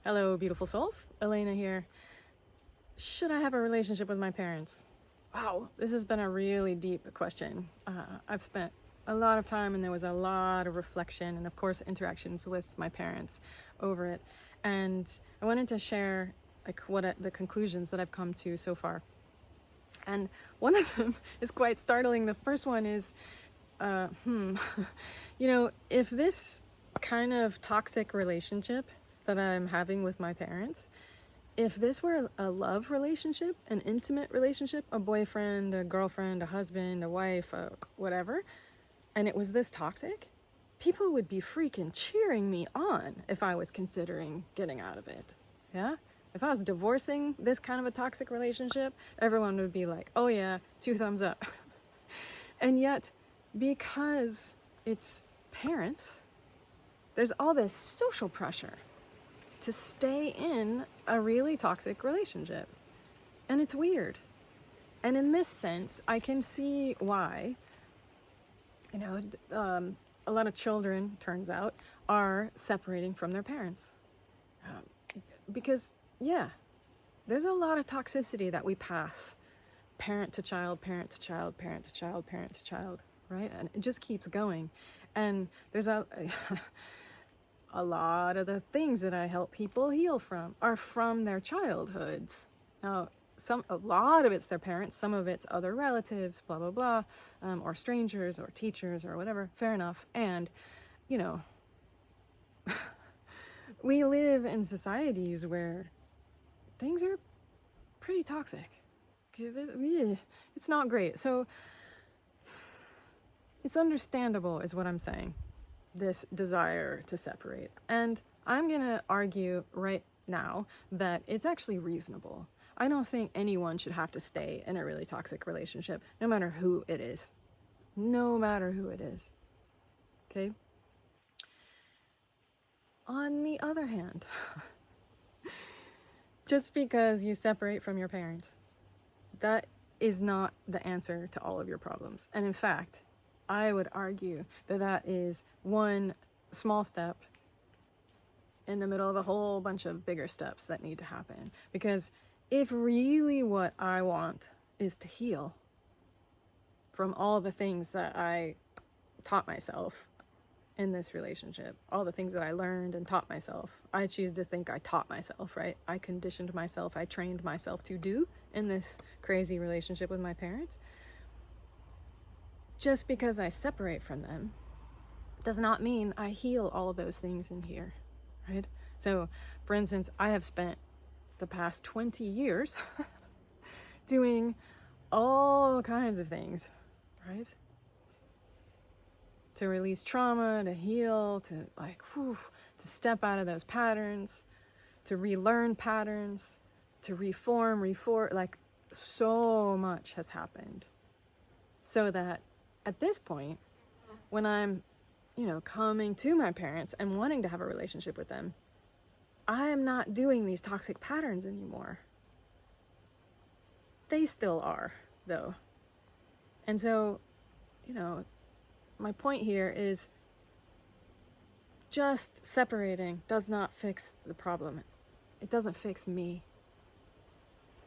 Hello, beautiful souls. Elena here. Should I have a relationship with my parents? Wow, this has been a really deep question. I've spent a lot of time and there was a lot of reflection and, of course, interactions with my parents over it. And I wanted to share the conclusions that I've come to so far. And one of them is quite startling. The first one is, if this kind of toxic relationship that I'm having with my parents, if this were a love relationship, an intimate relationship, a boyfriend, a girlfriend, a husband, a wife, whatever, and it was this toxic, people would be freaking cheering me on if I was considering getting out of it. Yeah? If I was divorcing this kind of a toxic relationship, everyone would be like, oh yeah, 2 thumbs up. And yet, because it's parents, there's all this social pressure to stay in a really toxic relationship. And it's weird. And in this sense, I can see why, a lot of children, turns out, are separating from their parents. Because, yeah, there's a lot of toxicity that we pass parent to child, parent to child, parent to child, parent to child, right? And it just keeps going. And there's a lot of the things that I help people heal from are from their childhoods. Now, a lot of it's their parents, some of it's other relatives, blah, blah, blah, or strangers or teachers or whatever, fair enough. And, we live in societies where things are pretty toxic. It's not great. So it's understandable is what I'm saying, this desire to separate. And I'm going to argue right now that it's actually reasonable. I don't think anyone should have to stay in a really toxic relationship, no matter who it is. No matter who it is. Okay? On the other hand, just because you separate from your parents, that is not the answer to all of your problems. And in fact, I would argue that that is one small step in the middle of a whole bunch of bigger steps that need to happen. Because if really what I want is to heal from all the things that I taught myself in this relationship, all the things that I learned and taught myself, I choose to think I taught myself, right? I conditioned myself, I trained myself to do in this crazy relationship with my parents. Just because I separate from them does not mean I heal all of those things in here, right? So, for instance, I have spent the past 20 years doing all kinds of things, right? To release trauma, to heal, to to step out of those patterns, to relearn patterns, to reform, like so much has happened. So that at this point, when I'm, coming to my parents and wanting to have a relationship with them, I am not doing these toxic patterns anymore. They still are, though. And so, my point here is just separating does not fix the problem. It doesn't fix me.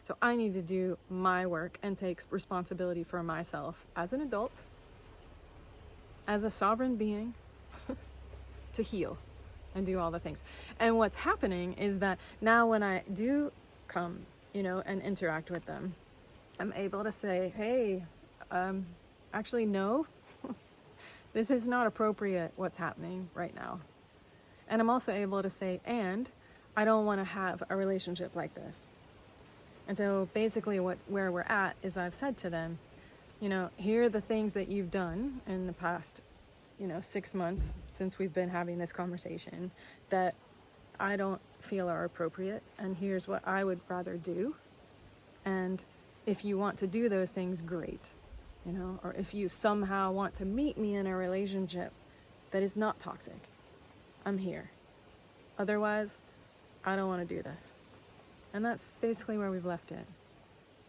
So I need to do my work and take responsibility for myself as an adult, as a sovereign being, to heal and do all the things. And what's happening is that now when I do come, and interact with them, I'm able to say, hey, actually, no, this is not appropriate what's happening right now. And I'm also able to say, and I don't want to have a relationship like this. And so basically where we're at is I've said to them, here are the things that you've done in the past, 6 months since we've been having this conversation that I don't feel are appropriate. And here's what I would rather do. And if you want to do those things, great. Or if you somehow want to meet me in a relationship that is not toxic, I'm here. Otherwise, I don't want to do this. And that's basically where we've left it.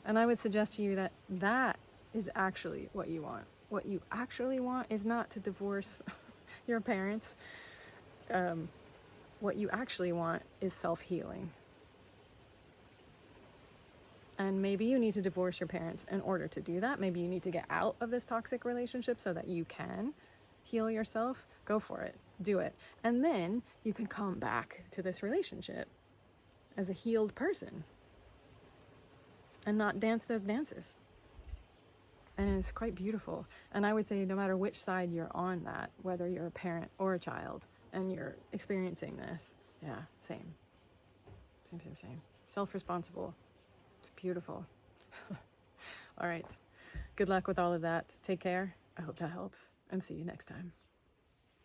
And I would suggest to you that that is actually what you want. What you actually want is not to divorce your parents. what you actually want is self-healing. And maybe you need to divorce your parents in order to do that. Maybe you need to get out of this toxic relationship so that you can heal yourself. Go for it. Do it. And then you can come back to this relationship as a healed person and not dance those dances. And it's quite beautiful. And I would say no matter which side you're on that, whether you're a parent or a child and you're experiencing this, yeah, same. Same. Self-responsible. It's beautiful. All right. Good luck with all of that. Take care. I hope that helps. And see you next time.